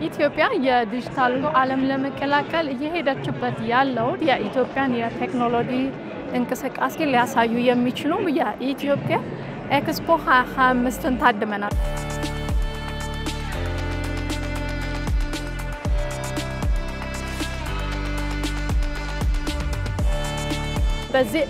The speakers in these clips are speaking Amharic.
ኢትዮጵያ የዲጂታል ዓለም ለመቀላቀል እየሄደችበት ያለው የኢትዮጵያን የቴክኖሎጂ እንቅስቃሴ ሊያሳዩ የሚችሉ የኢትዮጵያ ኤክስፖ 2025ን ታድመናል። በዚህ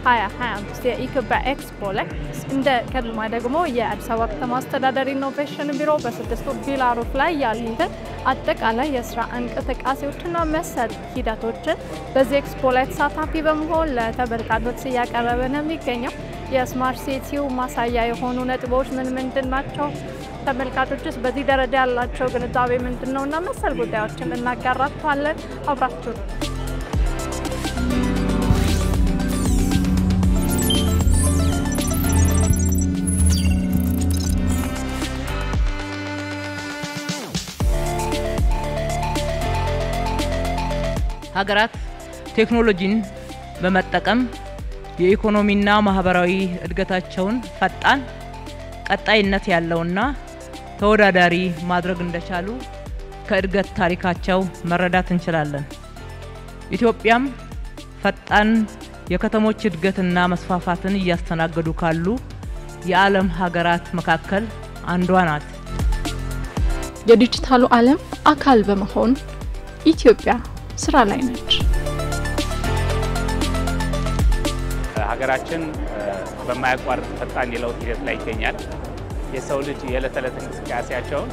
2025 የኢትዮጵያ ኤክስፖ ላይ እንደ ቀድሞ ደግሞ የአዲስ አበባ ከተማ አስተዳደር ኢኖቬሽን ቢሮ በስድስቱ ፒላሮች ላይ ያሉትን አጠቃላይ የስራ እንቅስቃሴዎችና መሰል ሂደቶችን በዚህ ኤክስፖ ላይ ተሳታፊ በመሆን ለተመልካቾች እያቀረበ ነው የሚገኘው። የስማርት ሲቲው ማሳያ የሆኑ ነጥቦች ምንድን ናቸው? ተመልካቾችስ በዚህ ደረጃ ያላቸው ግንዛቤ ምንድነውና መሰል ጉዳዮችን እናጋራችኋለን። አብራችሁ ሀገራት ቴክኖሎጂን በመጠቀም የኢኮኖሚና ማህበራዊ እድገታቸውን ፈጣን ቀጣይነት ያለውና ተወዳዳሪ ማድረግ እንደቻሉ ከእድገት ታሪካቸው መረዳት እንችላለን። ኢትዮጵያም ፈጣን የከተሞች እድገትና መስፋፋትን እያስተናገዱ ካሉ የዓለም ሀገራት መካከል አንዷ ናት። የዲጂታሉ ዓለም አካል በመሆን ኢትዮጵያ ስራ ላይ ነች። ሀገራችን በማያቋርጥ ፈጣን የለውጥ ሂደት ላይ ይገኛል። የሰው ልጅ የዕለት ተዕለት እንቅስቃሴያቸውን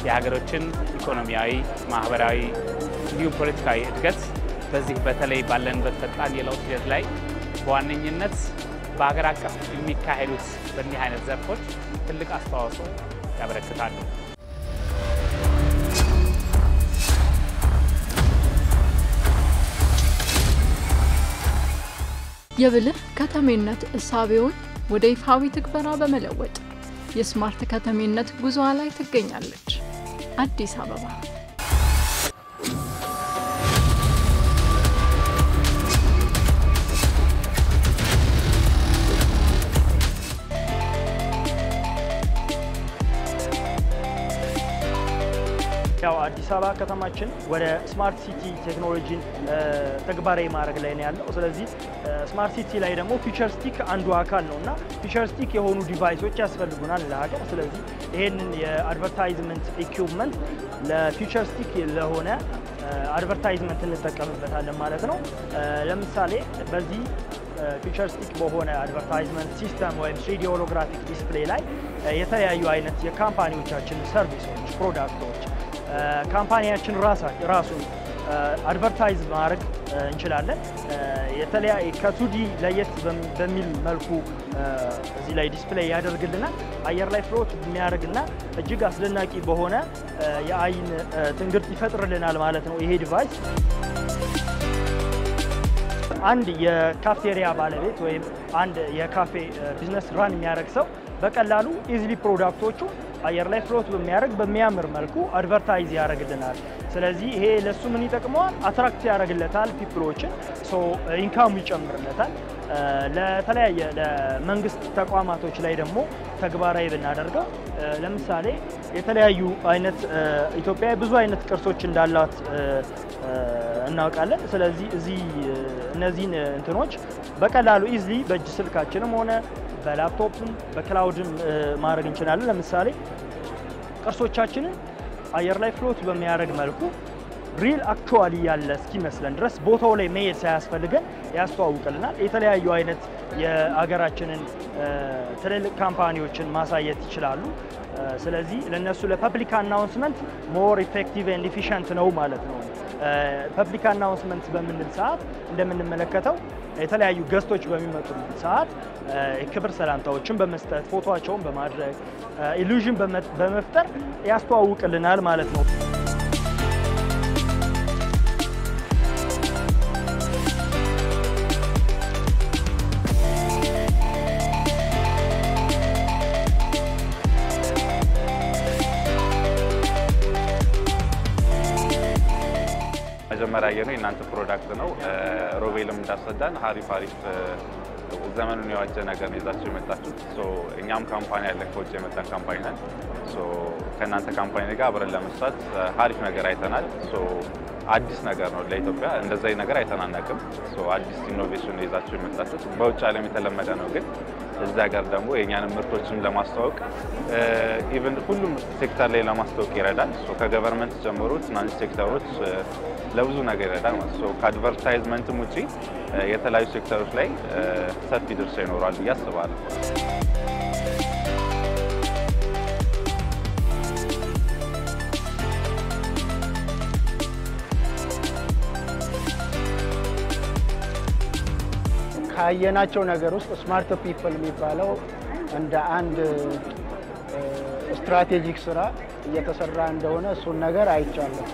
የሀገሮችን ኢኮኖሚያዊ፣ ማህበራዊ እንዲሁም ፖለቲካዊ እድገት በዚህ በተለይ ባለንበት ፈጣን የለውጥ ሂደት ላይ በዋነኝነት በሀገር አቀፍ የሚካሄዱት በእኒህ አይነት ዘርፎች ትልቅ አስተዋጽኦ ያበረክታሉ። የብልህ ከተሜነት እሳቤውን ወደ ይፋዊ ትግበራ በመለወጥ የስማርት ከተሜነት ጉዞ ላይ ትገኛለች አዲስ አበባ። ያው አዲስ አበባ ከተማችን ወደ ስማርት ሲቲ ቴክኖሎጂን ተግባራዊ ማድረግ ላይ ነው ያለው። ስለዚህ ስማርት ሲቲ ላይ ደግሞ ፊቸርስቲክ አንዱ አካል ነውና ፊቸርስቲክ የሆኑ ዲቫይሶች ያስፈልጉናል ለሀገር። ስለዚህ ይሄንን የአድቨርታይዝመንት ኢኩዊፕመንት ለፊቸርስቲክ ለሆነ አድቨርታይዝመንት እንጠቀምበታለን ማለት ነው። ለምሳሌ በዚህ ፊቸርስቲክ በሆነ አድቨርታይዝመንት ሲስተም ወይም 3D ሆሎግራፊክ ዲስፕሌይ ላይ የተለያዩ አይነት የካምፓኒዎቻችን ሰርቪሶች፣ ፕሮዳክቶች ካምፓኒያችን ራሱን አድቨርታይዝ ማድረግ እንችላለን። የተለያየ ከ2D ለየት በሚል መልኩ እዚህ ላይ ዲስፕሌይ ያደርግልናል። አየር ላይ ፍሎት የሚያደርግና እጅግ አስደናቂ በሆነ የአይን ትንግርት ይፈጥርልናል ማለት ነው ይሄ ዲቫይስ። አንድ የካፌሪያ ባለቤት ወይም አንድ የካፌ ቢዝነስ ራን የሚያደርግ ሰው በቀላሉ ኢዚሊ ፕሮዳክቶቹ አየር ላይ ፍሎት በሚያምር መልኩ አድቨርታይዝ ያደርግልናል። ስለዚህ ይሄ ለሱ ምን ይጠቅመዋል? አትራክት ያደርግለታል ፒፕሎችን፣ ሶ ኢንካም ይጨምርለታል። ለተለያየ ለመንግስት ተቋማቶች ላይ ደግሞ ተግባራዊ ብናደርገው ለምሳሌ የተለያዩ አይነት ኢትዮጵያ ብዙ አይነት ቅርሶች እንዳላት እናውቃለን። ስለዚህ እነዚህን እንትኖች በቀላሉ ኢዚሊ በእጅ ስልካችንም ሆነ በላፕቶፕም በክላውድም ማድረግ እንችላለን። ለምሳሌ ቅርሶቻችንን አየር ላይ ፍሎት በሚያደርግ መልኩ ሪል አክቹዋሊ ያለ እስኪመስለን ድረስ ቦታው ላይ መሄድ ሳያስፈልገን ያስተዋውቅልናል። የተለያዩ አይነት የሀገራችንን ትልልቅ ካምፓኒዎችን ማሳየት ይችላሉ። ስለዚህ ለነሱ ለፐብሊክ አናውንስመንት ሞር ኢፌክቲቭ ኤንድ ኢፊሽንት ነው ማለት ነው። ፐብሊክ አናውንስመንት በምንል ሰዓት እንደምንመለከተው የተለያዩ ገስቶች በሚመጡበት ሰዓት የክብር ሰላምታዎችን በመስጠት ፎቶአቸውን በማድረግ ኢሉዥን በመፍጠር ያስተዋውቅልናል ማለት ነው። መጀመሪያ የኔ እናንተ ፕሮዳክት ነው ሮቤልም እንዳስረዳን አሪፍ ዘመኑን የዋጀ ነገር ይዛችሁ የመጣችሁት ሶ እኛም ካምፓኒ ያለ ከውጭ የመጣን ካምፓኒ ነን ሶ ከናንተ ካምፓኒ ጋር አብረን ለመስራት አሪፍ ነገር አይተናል ሶ አዲስ ነገር ነው ለኢትዮጵያ እንደዛ ነገር አይተናናቅም ሶ አዲስ ኢኖቬሽን ይዛችሁ የመጣችሁት በውጭ ዓለም የተለመደ ነው ግን እዛ ጋር ደግሞ የኛን ምርቶችን ለማስተዋወቅ ኢቭን ሁሉም ሴክተር ላይ ለማስተዋወቅ ይረዳል ሶ ከገቨርንመንት ጀምሮ ትናንሽ ሴክተሮች ለብዙ ነገር ይረዳል ማለት ሶ ከአድቨርታይዝመንትም ውጪ የተለያዩ ሴክተሮች ላይ ሰፊ ድርሻ ይኖራል ብዬ አስባለሁ። ካየናቸው ነገር ውስጥ ስማርት ፒፕል የሚባለው እንደ አንድ ስትራቴጂክ ስራ እየተሰራ እንደሆነ እሱን ነገር አይቻለሁ።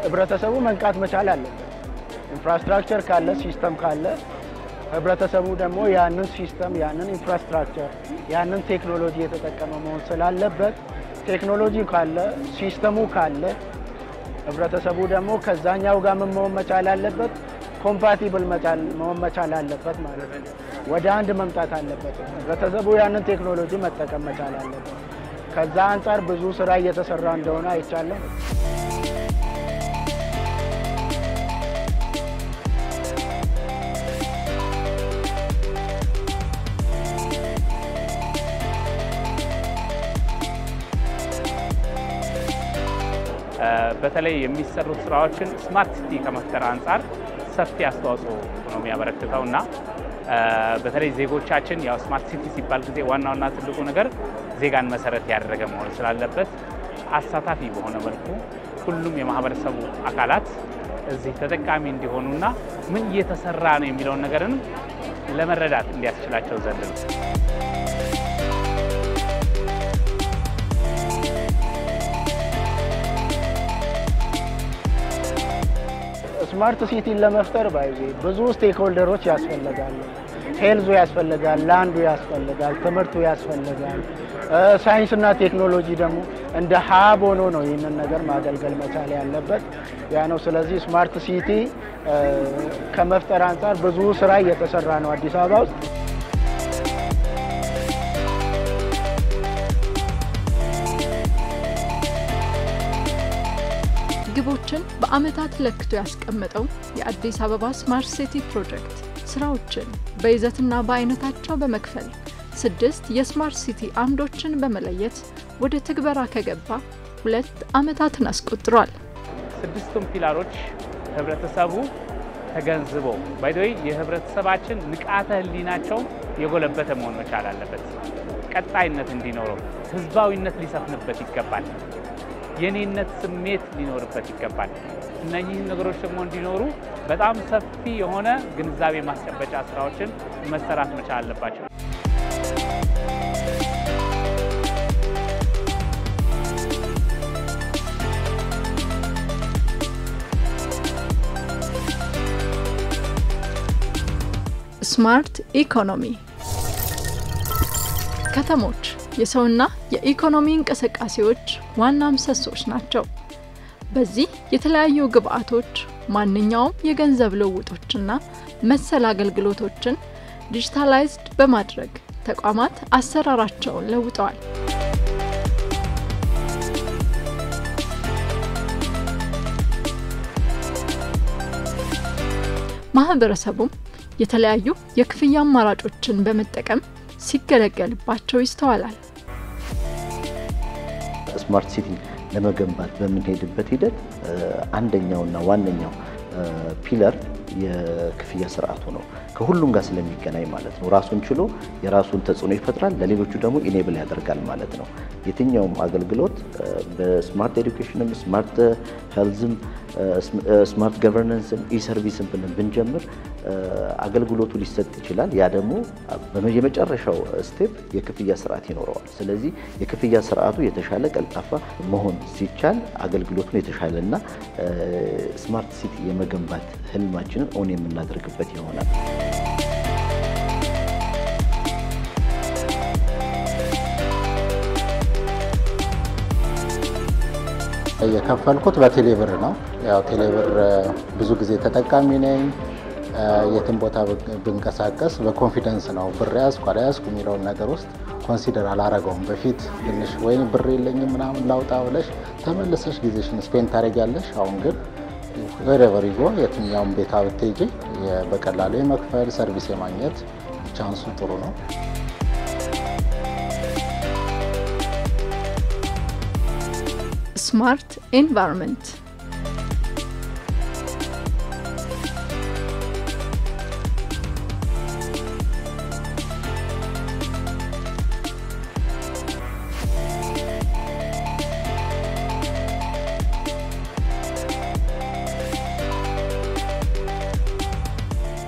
ህብረተሰቡ መንቃት መቻል አለበት። ኢንፍራስትራክቸር ካለ ሲስተም ካለ ህብረተሰቡ ደግሞ ያንን ሲስተም ያንን ኢንፍራስትራክቸር ያንን ቴክኖሎጂ የተጠቀመ መሆን ስላለበት ቴክኖሎጂ ካለ ሲስተሙ ካለ ህብረተሰቡ ደግሞ ከዛኛው ጋር መሆን መቻል አለበት ኮምፓቲብል መሆን መቻል አለበት ማለት ነው። ወደ አንድ መምጣት አለበት። ህብረተሰቡ ያንን ቴክኖሎጂ መጠቀም መቻል አለበት። ከዛ አንፃር ብዙ ስራ እየተሰራ እንደሆነ አይቻለሁ። በተለይ የሚሰሩት ስራዎችን ስማርት ሲቲ ከመፍጠር አንፃር ሰፊ አስተዋጽኦ ነው የሚያበረክተውና በተለይ ዜጎቻችን ያው ስማርት ሲቲ ሲባል ጊዜ ዋናውና ትልቁ ነገር ዜጋን መሰረት ያደረገ መሆን ስላለበት አሳታፊ በሆነ መልኩ ሁሉም የማህበረሰቡ አካላት እዚህ ተጠቃሚ እንዲሆኑና ምን እየተሰራ ነው የሚለውን ነገርን ለመረዳት እንዲያስችላቸው ዘንድ ነው። ስማርት ሲቲን ለመፍጠር ብዙ ስቴክሆልደሮች ያስፈልጋሉ። ሄልዙ ያስፈልጋል፣ ላንዱ ያስፈልጋል፣ ትምህርቱ ያስፈልጋል። ሳይንስና ቴክኖሎጂ ደግሞ እንደ ሀብ ሆኖ ነው ይህንን ነገር ማገልገል መቻል ያለበት ያ ነው። ስለዚህ ስማርት ሲቲ ከመፍጠር አንፃር ብዙ ስራ እየተሰራ ነው አዲስ አበባ ውስጥ። ግቦችን በአመታት ለክቶ ያስቀመጠው የአዲስ አበባ ስማርት ሲቲ ፕሮጀክት ስራዎችን በይዘትና በአይነታቸው በመክፈል 6 የስማርት ሲቲ አምዶችን በመለየት ወደ ትግበራ ከገባ 2 አመታትን አስቆጥሯል። 6ቱም ፒላሮች ህብረተሰቡ ተገንዝቦ ባይዶይ የህብረተሰባችን ንቃተ ህሊናቸው የጎለበተ መሆን መቻል አለበት። ቀጣይነት እንዲኖረው ህዝባዊነት ሊሰፍንበት ይገባል። የኔነት ስሜት ሊኖርበት ይገባል። እነኚህ ነገሮች ደግሞ እንዲኖሩ በጣም ሰፊ የሆነ ግንዛቤ ማስጨበጫ ስራዎችን መሰራት መቻል አለባቸው። ስማርት ኢኮኖሚ ከተሞች የሰውና የኢኮኖሚ እንቅስቃሴዎች ዋና ምሰሶች ናቸው። በዚህ የተለያዩ ግብአቶች ማንኛውም የገንዘብ ልውውጦችና መሰል አገልግሎቶችን ዲጂታላይዝድ በማድረግ ተቋማት አሰራራቸውን ለውጠዋል። ማህበረሰቡም የተለያዩ የክፍያ አማራጮችን በመጠቀም ሲገለገልባቸው ይስተዋላል። ስማርት ሲቲ ለመገንባት በምንሄድበት ሂደት አንደኛውና ዋነኛው ፒለር የክፍያ ስርዓቱ ነው። ከሁሉም ጋር ስለሚገናኝ ማለት ነው። ራሱን ችሎ የራሱን ተጽዕኖ ይፈጥራል፣ ለሌሎቹ ደግሞ ኢኔብል ያደርጋል ማለት ነው። የትኛውም አገልግሎት በስማርት ኤዱኬሽንም ስማርት ሄልዝም ስማርት ገቨርናንስም ኢሰርቪስም ብንጀምር አገልግሎቱ ሊሰጥ ይችላል። ያ ደግሞ በመጨረሻው ስቴፕ የክፍያ ስርዓት ይኖረዋል። ስለዚህ የክፍያ ስርዓቱ የተሻለ ቀልጣፋ መሆን ሲቻል አገልግሎቱን የተሻለና ስማርት ሲቲ የመገንባት ህልማችንን ኦን የምናደርግበት ይሆናል። የከፈልኩት በቴሌብር ነው። ያው ቴሌብር ብዙ ጊዜ ተጠቃሚ ነኝ። የትም ቦታ ብንቀሳቀስ በኮንፊደንስ ነው ብር ያዝኩ አልያዝኩ የሚለውን ነገር ውስጥ ኮንሲደር አላረገውም። በፊት ትንሽ ወይ ብር የለኝም ምናምን ላውጣ ብለሽ ተመልሰሽ ጊዜሽን ስፔንድ ታደርጊያለሽ። አሁን ግን wherever you go የትኛውም ቤት ብትሄጂ በቀላሉ የመክፈል ሰርቪስ የማግኘት ቻንሱ ጥሩ ነው። ስማርት ኤንቫይሮንመንት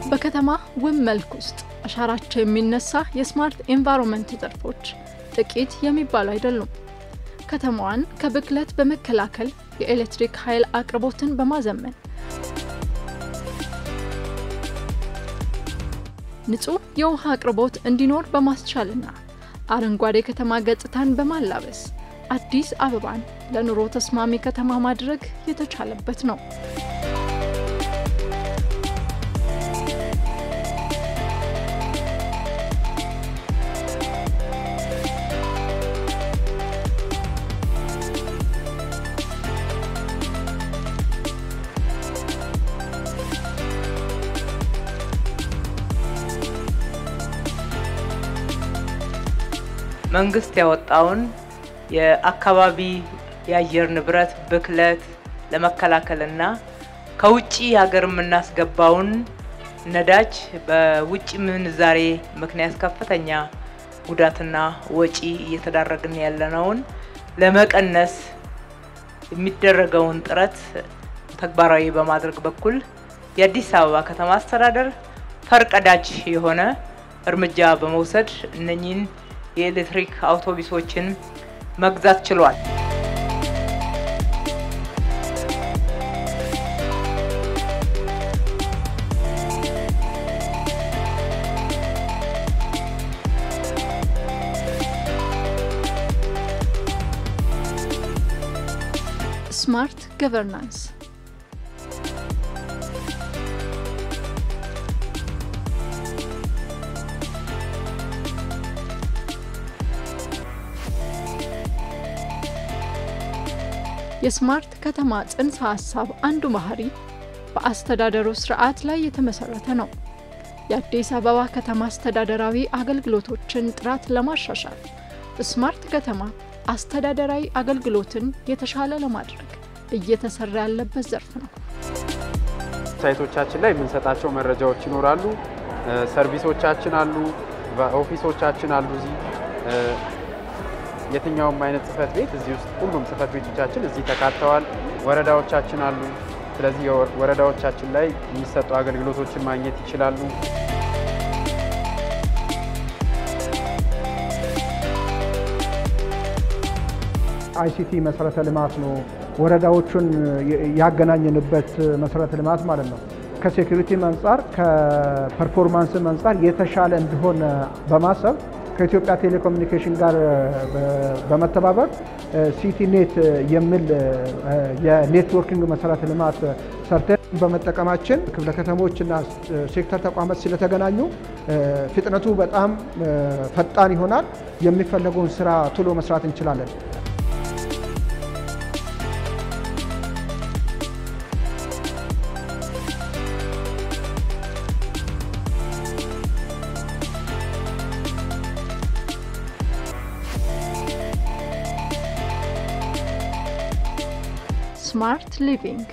በከተማ ውብ መልክ ውስጥ አሻራቸው የሚነሳ የስማርት ኤንቫይሮንመንት ዘርፎች ጥቂት የሚባሉ አይደሉም። ከተማዋን ከብክለት በመከላከል የኤሌክትሪክ ኃይል አቅርቦትን በማዘመን ንጹህ የውሃ አቅርቦት እንዲኖር በማስቻልና አረንጓዴ ከተማ ገጽታን በማላበስ አዲስ አበባን ለኑሮ ተስማሚ ከተማ ማድረግ የተቻለበት ነው። መንግስት ያወጣውን የአካባቢ የአየር ንብረት ብክለት ለመከላከልና ከውጪ ሀገር የምናስገባውን ነዳጅ በውጪ ምንዛሬ ምክንያት ከፍተኛ ጉዳትና ወጪ እየተዳረግን ያለነውን ለመቀነስ የሚደረገውን ጥረት ተግባራዊ በማድረግ በኩል የአዲስ አበባ ከተማ አስተዳደር ፈርቀዳጅ የሆነ እርምጃ በመውሰድ እነኚህን የኤሌክትሪክ አውቶቡሶችን መግዛት ችሏል። ስማርት ገቨርናንስ የስማርት ከተማ ጽንሰ ሐሳብ አንዱ ባህሪ በአስተዳደሩ ስርዓት ላይ የተመሰረተ ነው። የአዲስ አበባ ከተማ አስተዳደራዊ አገልግሎቶችን ጥራት ለማሻሻል ስማርት ከተማ አስተዳደራዊ አገልግሎትን የተሻለ ለማድረግ እየተሰራ ያለበት ዘርፍ ነው። ሳይቶቻችን ላይ የምንሰጣቸው መረጃዎች ይኖራሉ። ሰርቪሶቻችን አሉ፣ ኦፊሶቻችን አሉ። እዚህ የትኛውም አይነት ጽፈት ቤት እዚህ ውስጥ ሁሉም ጽፈት ቤቶቻችን እዚህ ተካተዋል። ወረዳዎቻችን አሉ። ስለዚህ ወረዳዎቻችን ላይ የሚሰጡ አገልግሎቶችን ማግኘት ይችላሉ። አይሲቲ መሰረተ ልማት ነው። ወረዳዎቹን ያገናኘንበት መሰረተ ልማት ማለት ነው። ከሴኩሪቲ አንፃር ከፐርፎርማንስ አንፃር የተሻለ እንዲሆን በማሰብ ከኢትዮጵያ ቴሌኮሙኒኬሽን ጋር በመተባበር ሲቲኔት የሚል የኔትወርኪንግ መሰረተ ልማት ሰርተን በመጠቀማችን ክፍለ ከተሞችና ሴክተር ተቋማት ስለተገናኙ ፍጥነቱ በጣም ፈጣን ይሆናል። የሚፈለገውን ስራ ቶሎ መስራት እንችላለን። ስማርት ሊቪንግ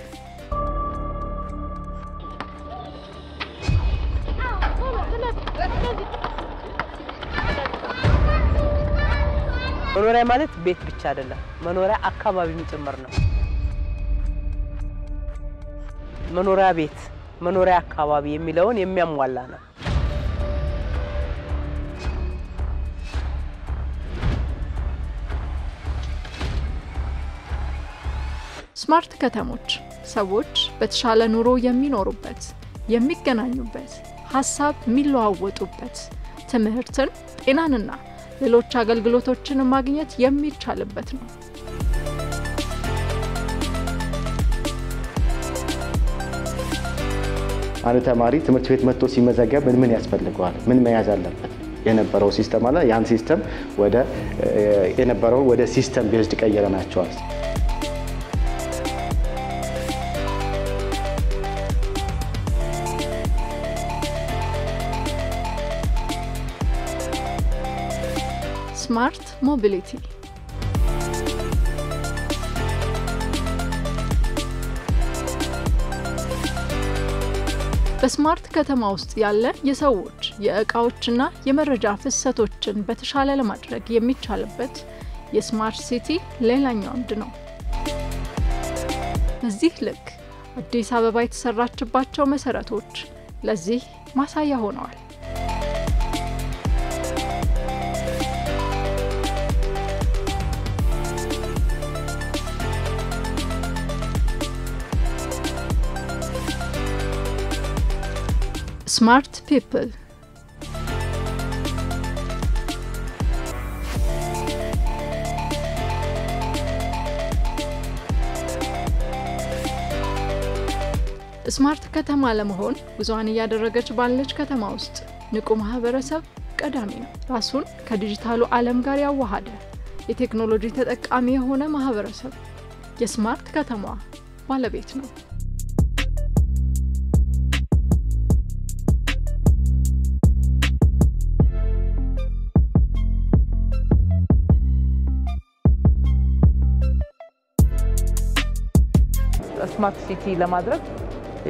መኖሪያ ማለት ቤት ብቻ አይደለም፣ መኖሪያ አካባቢም ጭምር ነው። መኖሪያ ቤት፣ መኖሪያ አካባቢ የሚለውን የሚያሟላ ነው። ስማርት ከተሞች ሰዎች በተሻለ ኑሮ የሚኖሩበት፣ የሚገናኙበት፣ ሀሳብ የሚለዋወጡበት፣ ትምህርትን፣ ጤናንና ሌሎች አገልግሎቶችን ማግኘት የሚቻልበት ነው። አንድ ተማሪ ትምህርት ቤት መጥቶ ሲመዘገብ ምን ያስፈልገዋል ምን መያዝ አለበት የነበረው ሲስተም አለ ያን ሲስተም ወደ የነበረው ወደ ሲስተም ቤዝድ ቀየረናቸዋል Smart mobility. በስማርት ከተማ ውስጥ ያለ የሰዎች የእቃዎችና የመረጃ ፍሰቶችን በተሻለ ለማድረግ የሚቻልበት የስማርት ሲቲ ሌላኛው አምድ ነው። በዚህ ልክ አዲስ አበባ የተሰራችባቸው መሰረቶች ለዚህ ማሳያ ሆነዋል። Smart people. ስማርት ከተማ ለመሆን ጉዞዋን እያደረገች ባለች ከተማ ውስጥ ንቁ ማህበረሰብ ቀዳሚ ነው። ራሱን ከዲጂታሉ ዓለም ጋር ያዋሃደ የቴክኖሎጂ ተጠቃሚ የሆነ ማህበረሰብ የስማርት ከተማ ባለቤት ነው። ስማርት ሲቲ ለማድረግ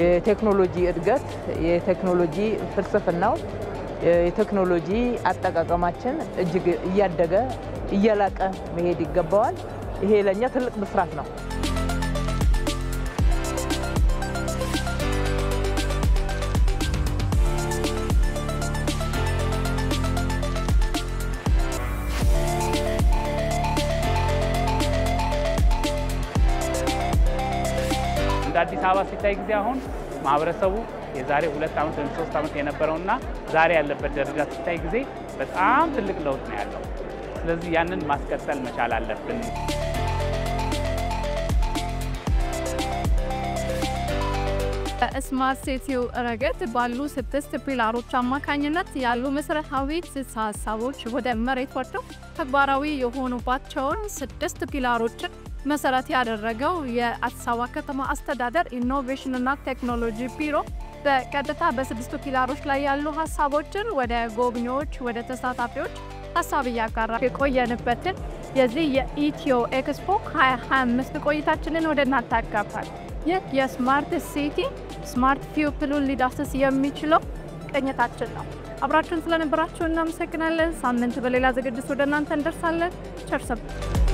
የቴክኖሎጂ እድገት የቴክኖሎጂ ፍልስፍናው የቴክኖሎጂ አጠቃቀማችን እጅግ እያደገ እየላቀ መሄድ ይገባዋል። ይሄ ለኛ ትልቅ ብስራት ነው። አዲስ አበባ ሲታይ ጊዜ አሁን ማህበረሰቡ የዛሬ 2 ዓመት ወይም 3 ዓመት የነበረውና ዛሬ ያለበት ደረጃ ሲታይ ጊዜ በጣም ትልቅ ለውጥ ነው ያለው። ስለዚህ ያንን ማስቀጠል መቻል አለብን። ስማርት ሲቲው ረገድ ባሉ 6 ፒላሮች አማካኝነት ያሉ መሰረታዊ ሀሳቦች ወደ መሬት ወርደው ተግባራዊ የሆኑባቸውን 6 ፒላሮችን መሰረት ያደረገው የአዲስ አበባ ከተማ አስተዳደር ኢኖቬሽንና ቴክኖሎጂ ቢሮ በቀጥታ በ6 ፒላሮች ላይ ያሉ ሀሳቦችን ወደ ጎብኚዎች ወደ ተሳታፊዎች ሀሳብ ያጋራ የቆየንበትን የዚህ የኢትዮ ኤክስፖ 2025 ቆይታችንን ወደ እናንተ አጋባል። ይህ የስማርት ሲቲ ስማርት ፒፕሉን ሊዳስስ የሚችለው ቅኝታችን ነው። አብራችሁን ስለነበራችሁ እናመሰግናለን። ሳምንት በሌላ ዝግጅት ወደ እናንተ እንደርሳለን። ቸር ሰንብቱ።